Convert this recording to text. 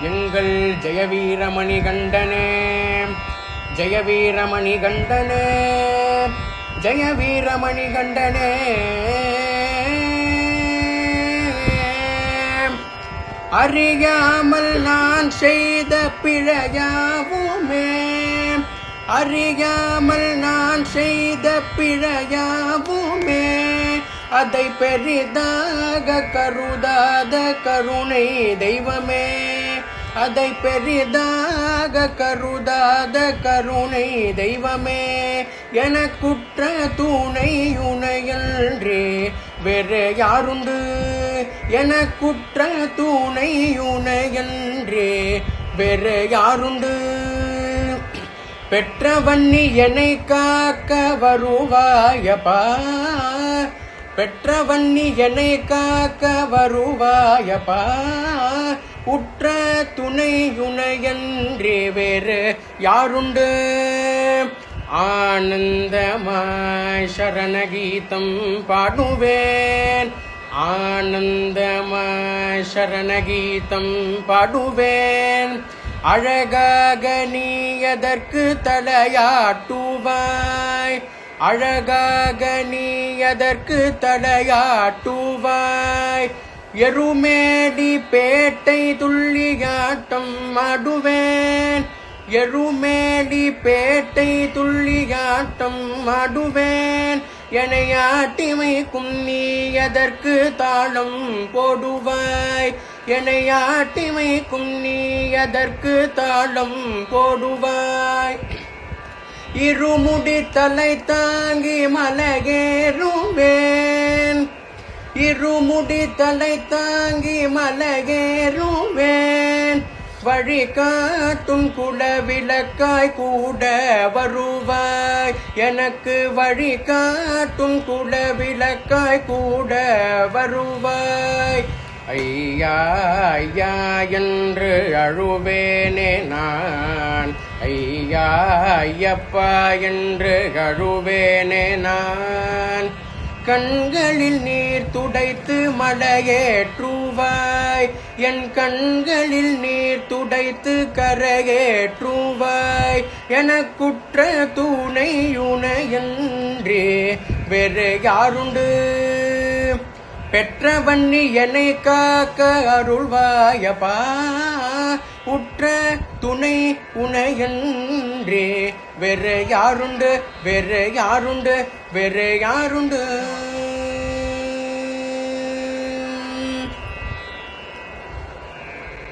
எங்கள் ஜெயவீரமணி கண்டனே, ஜெயவீரமணி கண்டனே, ஜெயவீரமணி கண்டனே. அறியாமல் நான் செய்த பிழையாவுமே, அறியாமல் நான் செய்த பிழையாவுமே, அதை பெரிதாக கருதாத கருணை தெய்வமே, அதை பெரிதாக கருதாத கருணை தெய்வமே. எனக்குற்ற துணை உனையன்றே வேறு யாருண்டு, எனக்குற்ற துணை உனையன்றே வேறு யாருண்டு. பெற்றவன்னி என்னை காக்க வருவாயப்பா, பெற்றவன்னி என்னை காக்க வருவாயப்பா. உற்ற துணை உனையன்றே வேறு யாருண்டு. ஆனந்தமாய் சரணகீதம் பாடுவேன், ஆனந்தமாய் சரணகீதம் பாடுவேன். அழகாக நீ எதற்கு தலையாட்டுவாய், அழகாக நீ எதற்கு தலையாட்டுவாய். எருமேடி பேட்டை துள்ளியாட்டம் ஆடுவேன், எருமேடி பேட்டை துள்ளியாட்டம் ஆடுவேன். எனையாட்டிமைக்கும் நீ எதற்கு தாளம் போடுவாய், எனையாட்டிமைக்கும் நீ எதற்கு தாளம் போடுவாய். இருமுடி தலை தாங்கி மலையேறுவேன், இருமுடி தலை தாங்கி மலையேறுவேன். வழி காட்டும் குலவிளக்காய் கூட வருவாய், எனக்கு வழி காட்டும் குலவிளக்காய் கூட வருவாய். ஐயா ஐயா என்று அழுவேனே நான், ஐயா ஐயப்பா என்று அழுவேனே நான். கண்களில் நீர் துடைத்து மலையேற்றுவாய், என் கண்களில் நீர் துடைத்து கரையேற்றுவாய். எனக்குற்ற துணை உனையன்றே வேறு யாருண்டு. பெற்றவன்னி என்னை காக்க அருள்வாயப்பா, உற்ற துணை உனையன்றே வேறு யாருண்டு, வேறு யாருண்டு, வேறு யாருண்டு.